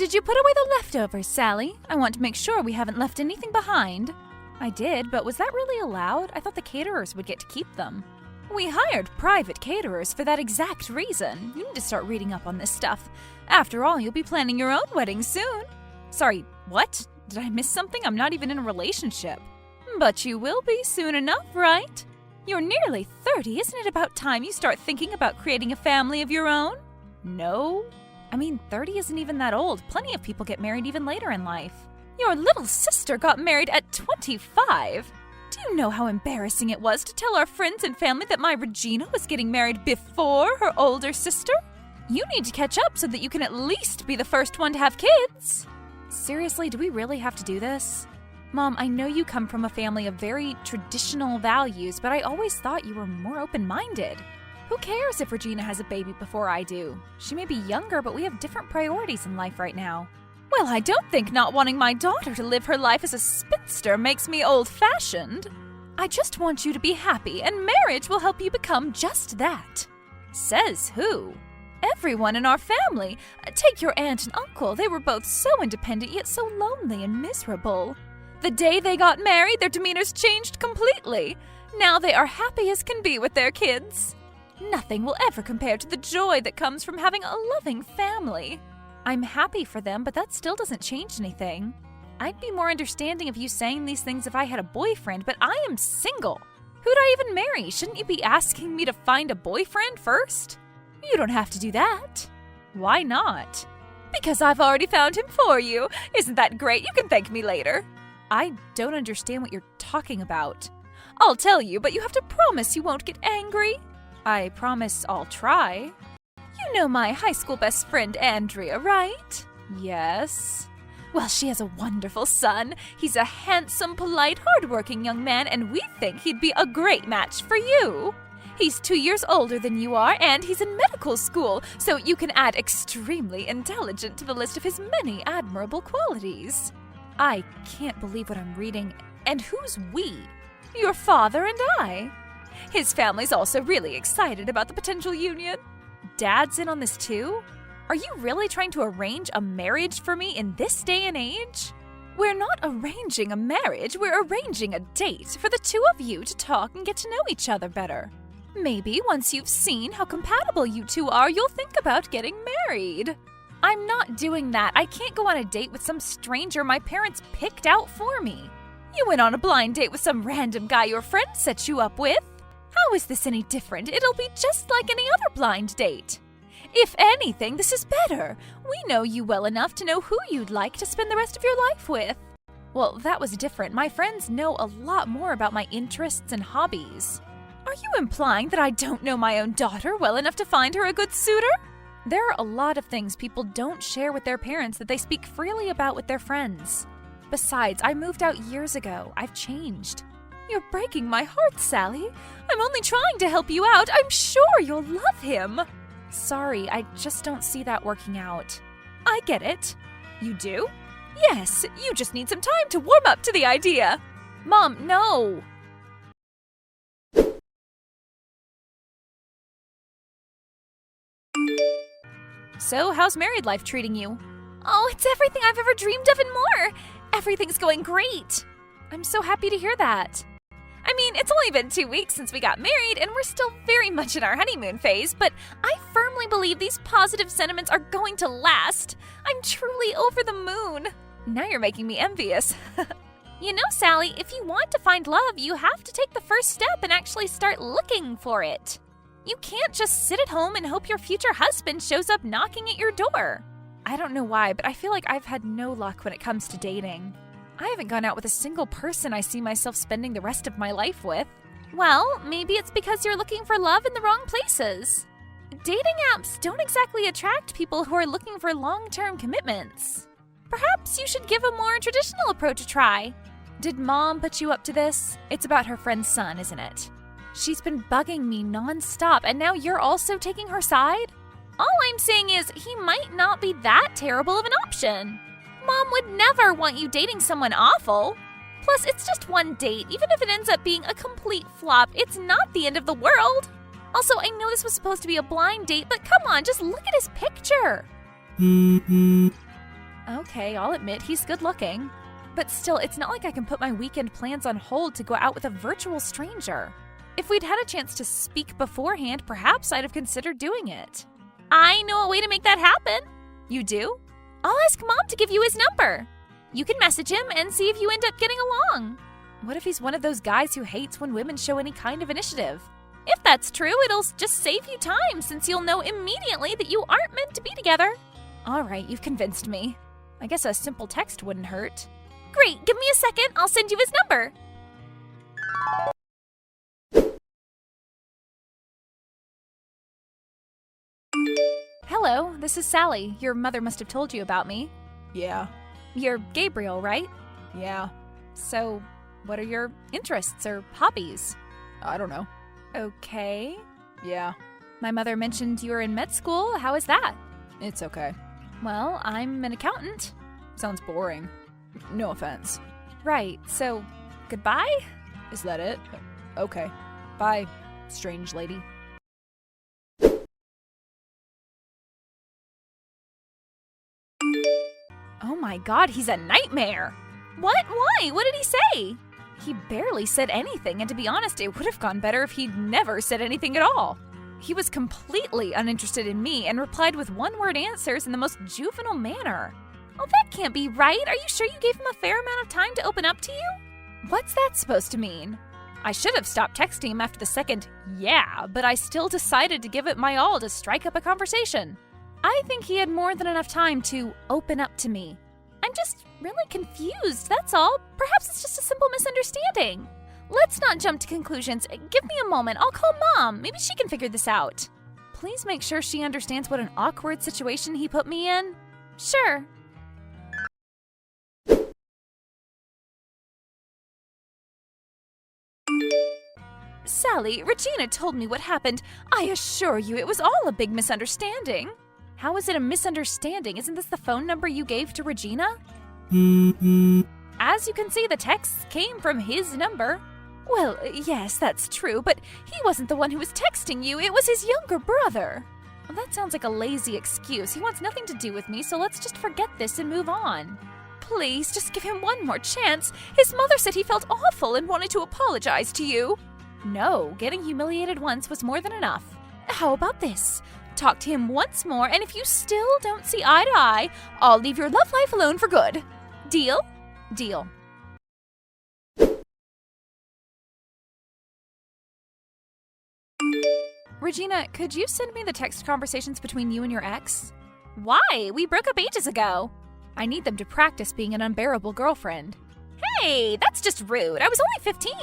Did you put away the leftovers, Sally? I want to make sure we haven't left anything behind. I did, but was that really allowed? I thought the caterers would get to keep them. We hired private caterers for that exact reason. You need to start reading up on this stuff. After all, you'll be planning your own wedding soon. Sorry, what? Did I miss something? I'm not even in a relationship. But you will be soon enough, right? You're nearly 30. Isn't it about time you start thinking about creating a family of your own? No. 30 isn't even that old. Plenty of people get married even later in life. Your little sister got married at 25. Do you know how embarrassing it was to tell our friends and family that my Regina was getting married before her older sister? You need to catch up so that you can at least be the first one to have kids. Seriously, do we really have to do this? Mom, I know you come from a family of very traditional values, but I always thought you were more open-minded. Who cares if Regina has a baby before I do? She may be younger, but we have different priorities in life right now. Well, I don't think not wanting my daughter to live her life as a spinster makes me old-fashioned. I just want you to be happy, and marriage will help you become just that. Says who? Everyone in our family. Take your aunt and uncle. They were both so independent, yet so lonely and miserable. The day they got married, their demeanors changed completely. Now they are happy as can be with their kids. Nothing will ever compare to the joy that comes from having a loving family. I'm happy for them, but that still doesn't change anything. I'd be more understanding of you saying these things if I had a boyfriend, but I am single. Who'd I even marry? Shouldn't you be asking me to find a boyfriend first? You don't have to do that. Why not? Because I've already found him for you. Isn't that great? You can thank me later. I don't understand what you're talking about. I'll tell you, but you have to promise you won't get angry. I promise I'll try. You know my high school best friend Andrea, right? Yes. Well, she has a wonderful son. He's a handsome, polite, hardworking young man, and we think he'd be a great match for you. He's 2 years older than you are, and he's in medical school, so you can add extremely intelligent to the list of his many admirable qualities. I can't believe what I'm reading. And who's we? Your father and I. His family's also really excited about the potential union. Dad's in on this too? Are you really trying to arrange a marriage for me in this day and age? We're not arranging a marriage, we're arranging a date for the two of you to talk and get to know each other better. Maybe once you've seen how compatible you two are, you'll think about getting married. I'm not doing that. I can't go on a date with some stranger my parents picked out for me. You went on a blind date with some random guy your friend set you up with. How is this any different? It'll be just like any other blind date. If anything, this is better. We know you well enough to know who you'd like to spend the rest of your life with. Well, that was different. My friends know a lot more about my interests and hobbies. Are you implying that I don't know my own daughter well enough to find her a good suitor? There are a lot of things people don't share with their parents that they speak freely about with their friends. Besides, I moved out years ago. I've changed. You're breaking my heart, Sally. I'm only trying to help you out. I'm sure you'll love him. Sorry, I just don't see that working out. I get it. You do? Yes, you just need some time to warm up to the idea. Mom, no. So, how's married life treating you? Oh, it's everything I've ever dreamed of and more. Everything's going great. I'm so happy to hear that. I mean, it's only been 2 weeks since we got married, and we're still very much in our honeymoon phase, but I firmly believe these positive sentiments are going to last. I'm truly over the moon. Now you're making me envious. You know, Sally, if you want to find love, you have to take the first step and actually start looking for it. You can't just sit at home and hope your future husband shows up knocking at your door. I don't know why, but I feel like I've had no luck when it comes to dating. I haven't gone out with a single person I see myself spending the rest of my life with. Well, maybe it's because you're looking for love in the wrong places. Dating apps don't exactly attract people who are looking for long-term commitments. Perhaps you should give a more traditional approach a try. Did Mom put you up to this? It's about her friend's son, isn't it? She's been bugging me nonstop, and now you're also taking her side? All I'm saying is he might not be that terrible of an option. Mom would never want you dating someone awful. Plus, it's just one date. Even if it ends up being a complete flop, it's not the end of the world. Also, I know this was supposed to be a blind date, but come on, just look at his picture. Okay, I'll admit he's good looking. But still, it's not like I can put my weekend plans on hold to go out with a virtual stranger. If we'd had a chance to speak beforehand, perhaps I'd have considered doing it. I know a way to make that happen. You do? I'll ask Mom to give you his number. You can message him and see if you end up getting along. What if he's one of those guys who hates when women show any kind of initiative? If that's true, it'll just save you time since you'll know immediately that you aren't meant to be together. All right, you've convinced me. I guess a simple text wouldn't hurt. Great, give me a second. I'll send you his number. Hello, this is Sally. Your mother must have told you about me. Yeah. You're Gabriel, right? Yeah. So, what are your interests or hobbies? I don't know. Okay. Yeah. My mother mentioned you were in med school. How is that? It's okay. Well, I'm an accountant. Sounds boring. No offense. Right, so, goodbye? Is that it? Okay. Bye, strange lady. Oh my god, he's a nightmare! What? Why? What did he say? He barely said anything, and to be honest, it would have gone better if he'd never said anything at all. He was completely uninterested in me and replied with one-word answers in the most juvenile manner. Oh, that can't be right. Are you sure you gave him a fair amount of time to open up to you? What's that supposed to mean? I should have stopped texting him after the second yeah, but I still decided to give it my all to strike up a conversation. I think he had more than enough time to open up to me. I'm just really confused, that's all. Perhaps it's just a simple misunderstanding. Let's not jump to conclusions. Give me a moment. I'll call Mom. Maybe she can figure this out. Please make sure she understands what an awkward situation he put me in. Sure. Sally, Regina told me what happened. I assure you it was all a big misunderstanding. How is it a misunderstanding? Isn't this the phone number you gave to Regina? As you can see, the texts came from his number. Well, yes, that's true, but he wasn't the one who was texting you. It was his younger brother. Well, that sounds like a lazy excuse. He wants nothing to do with me, so let's just forget this and move on. Please, just give him one more chance. His mother said he felt awful and wanted to apologize to you. No, getting humiliated once was more than enough. How about this? Talk to him once more, and if you still don't see eye to eye, I'll leave your love life alone for good. Deal? Deal. Regina, could you send me the text conversations between you and your ex? Why? We broke up ages ago. I need them to practice being an unbearable girlfriend. Hey, that's just rude. I was only 15.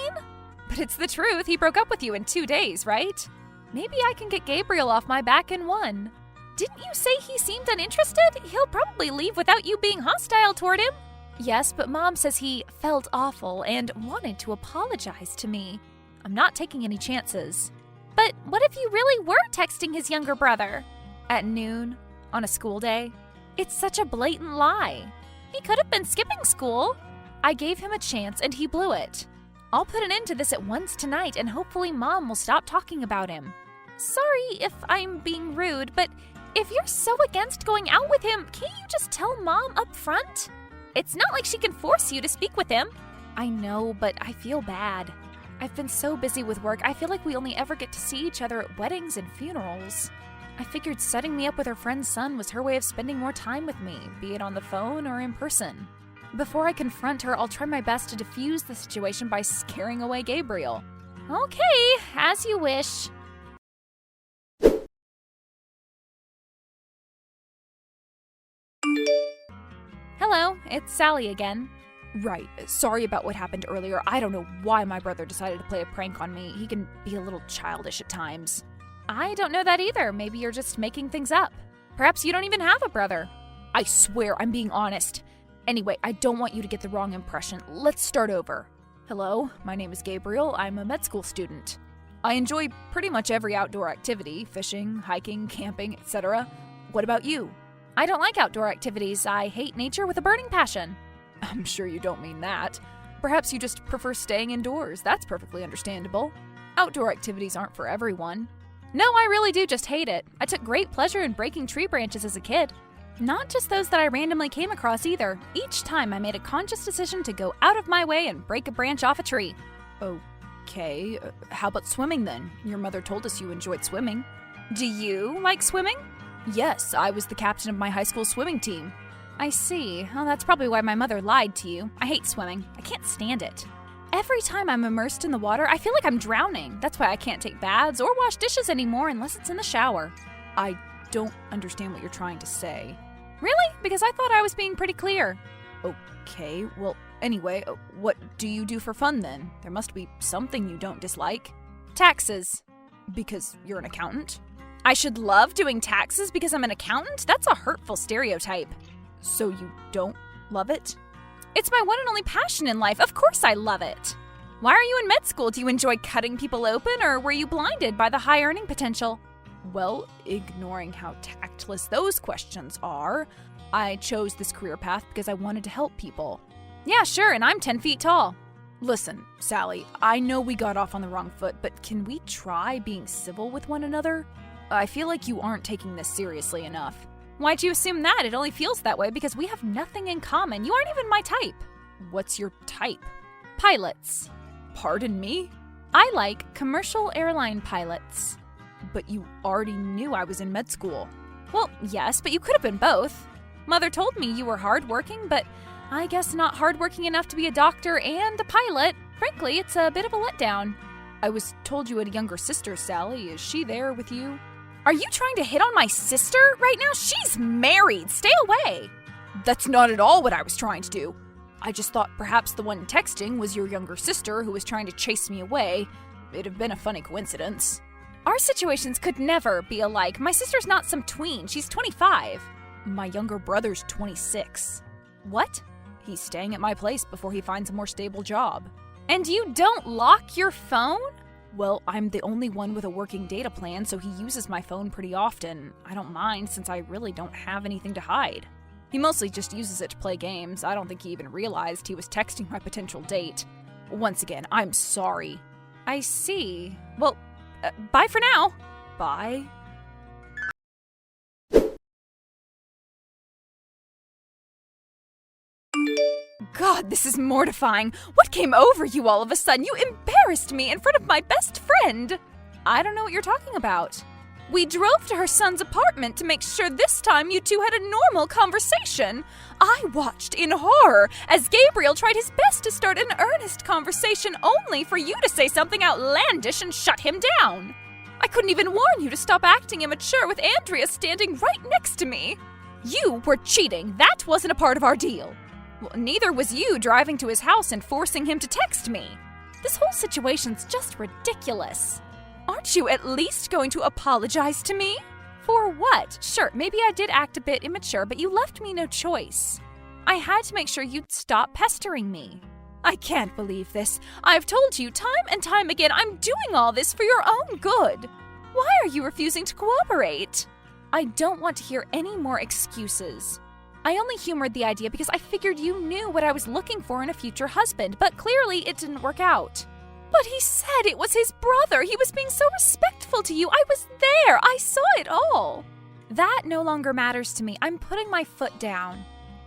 But it's the truth. He broke up with you in 2 days, right? Maybe I can get Gabriel off my back in one. Didn't you say he seemed uninterested? He'll probably leave without you being hostile toward him. Yes, but Mom says he felt awful and wanted to apologize to me. I'm not taking any chances. But what if you really were texting his younger brother? At noon? On a school day? It's such a blatant lie. He could have been skipping school. I gave him a chance and he blew it. I'll put an end to this at once tonight and hopefully Mom will stop talking about him. Sorry if I'm being rude, but if you're so against going out with him, can't you just tell Mom up front? It's not like she can force you to speak with him. I know, but I feel bad. I've been so busy with work, I feel like we only ever get to see each other at weddings and funerals. I figured setting me up with her friend's son was her way of spending more time with me, be it on the phone or in person. Before I confront her, I'll try my best to defuse the situation by scaring away Gabriel. Okay, as you wish. Hello, it's Sally again. Right. Sorry about what happened earlier. I don't know why my brother decided to play a prank on me. He can be a little childish at times. I don't know that either. Maybe you're just making things up. Perhaps you don't even have a brother. I swear I'm being honest. Anyway, I don't want you to get the wrong impression. Let's start over. Hello, my name is Gabriel. I'm a med school student. I enjoy pretty much every outdoor activity, fishing, hiking, camping, etc. What about you? I don't like outdoor activities. I hate nature with a burning passion. I'm sure you don't mean that. Perhaps you just prefer staying indoors. That's perfectly understandable. Outdoor activities aren't for everyone. No, I really do just hate it. I took great pleasure in breaking tree branches as a kid. Not just those that I randomly came across either. Each time I made a conscious decision to go out of my way and break a branch off a tree. Okay, how about swimming then? Your mother told us you enjoyed swimming. Do you like swimming? Yes, I was the captain of my high school swimming team. I see. Well, that's probably why my mother lied to you. I hate swimming. I can't stand it. Every time I'm immersed in the water, I feel like I'm drowning. That's why I can't take baths or wash dishes anymore unless it's in the shower. I don't understand what you're trying to say. Really? Because I thought I was being pretty clear. Okay, well, anyway, what do you do for fun then? There must be something you don't dislike. Taxes. Because you're an accountant? I should love doing taxes because I'm an accountant? That's a hurtful stereotype. So you don't love it? It's my one and only passion in life. Of course I love it. Why are you in med school? Do you enjoy cutting people open, or were you blinded by the high earning potential? Well, ignoring how tactless those questions are, I chose this career path because I wanted to help people. Yeah, sure, and I'm 10 feet tall. Listen, Sally, I know we got off on the wrong foot, but can we try being civil with one another? I feel like you aren't taking this seriously enough. Why'd you assume that? It only feels that way because we have nothing in common. You aren't even my type. What's your type? Pilots. Pardon me? I like commercial airline pilots. But you already knew I was in med school. Well, yes, but you could have been both. Mother told me you were hardworking, but I guess not hardworking enough to be a doctor and a pilot. Frankly, it's a bit of a letdown. I was told you had a younger sister, Sally. Is she there with you? Are you trying to hit on my sister right now? She's married. Stay away. That's not at all what I was trying to do. I just thought perhaps the one texting was your younger sister who was trying to chase me away. It'd have been a funny coincidence. Our situations could never be alike. My sister's not some tween. She's 25. My younger brother's 26. What? He's staying at my place before he finds a more stable job. And you don't lock your phone? Well, I'm the only one with a working data plan, so he uses my phone pretty often. I don't mind since I really don't have anything to hide. He mostly just uses it to play games. I don't think he even realized he was texting my potential date. Once again, I'm sorry. I see. Well, bye for now. Bye? God, this is mortifying. What came over you all of a sudden? You embarrassed me in front of my best friend. I don't know what you're talking about. We drove to her son's apartment to make sure this time you two had a normal conversation. I watched in horror as Gabriel tried his best to start an earnest conversation only for you to say something outlandish and shut him down. I couldn't even warn you to stop acting immature with Andrea standing right next to me. You were cheating. That wasn't a part of our deal. Well, neither was you driving to his house and forcing him to text me. This whole situation's just ridiculous. Aren't you at least going to apologize to me? For what? Sure, maybe I did act a bit immature, but you left me no choice. I had to make sure you'd stop pestering me. I can't believe this. I've told you time and time again I'm doing all this for your own good. Why are you refusing to cooperate? I don't want to hear any more excuses. I only humored the idea because I figured you knew what I was looking for in a future husband, but clearly it didn't work out. But he said it was his brother. He was being so respectful to you. I was there. I saw it all. That no longer matters to me. I'm putting my foot down.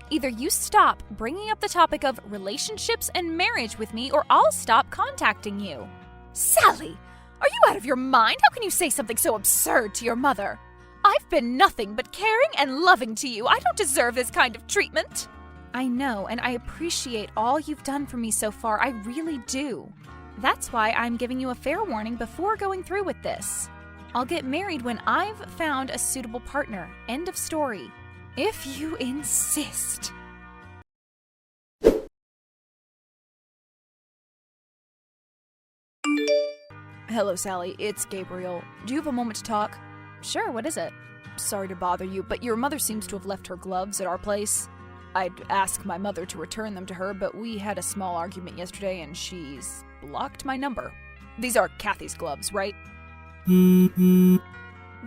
Either you stop bringing up the topic of relationships and marriage with me, or I'll stop contacting you. Sally, are you out of your mind? How can you say something so absurd to your mother? I've been nothing but caring and loving to you. I don't deserve this kind of treatment. I know, and I appreciate all you've done for me so far. I really do. That's why I'm giving you a fair warning before going through with this. I'll get married when I've found a suitable partner. End of story. If you insist. Hello, Sally. It's Gabriel. Do you have a moment to talk? Sure, what is it? Sorry to bother you, but your mother seems to have left her gloves at our place. I'd ask my mother to return them to her, but we had a small argument yesterday and she's blocked my number. These are Kathy's gloves, right?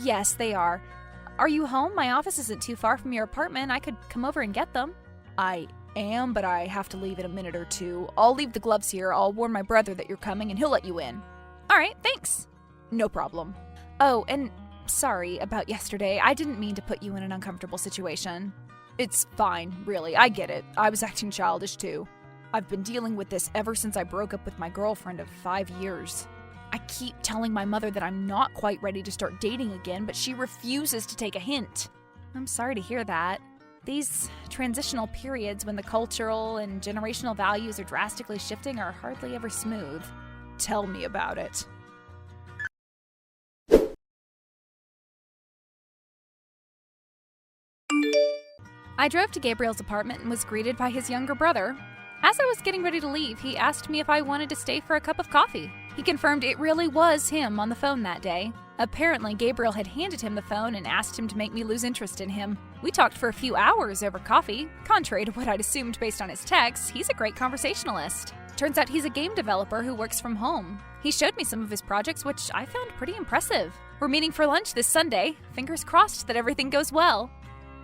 Yes, they are. Are you home? My office isn't too far from your apartment. I could come over and get them. I am, but I have to leave in a minute or two. I'll leave the gloves here. I'll warn my brother that you're coming and he'll let you in. All right, thanks. No problem. Oh, and sorry about yesterday. I didn't mean to put you in an uncomfortable situation. It's fine, really. I get it. I was acting childish too. I've been dealing with this ever since I broke up with my girlfriend of 5 years. I keep telling my mother that I'm not quite ready to start dating again, but she refuses to take a hint. I'm sorry to hear that. These transitional periods when the cultural and generational values are drastically shifting are hardly ever smooth. Tell me about it. I drove to Gabriel's apartment and was greeted by his younger brother. As I was getting ready to leave, he asked me if I wanted to stay for a cup of coffee. He confirmed it really was him on the phone that day. Apparently, Gabriel had handed him the phone and asked him to make me lose interest in him. We talked for a few hours over coffee. Contrary to what I'd assumed based on his texts, he's a great conversationalist. Turns out he's a game developer who works from home. He showed me some of his projects, which I found pretty impressive. We're meeting for lunch this Sunday. Fingers crossed that everything goes well.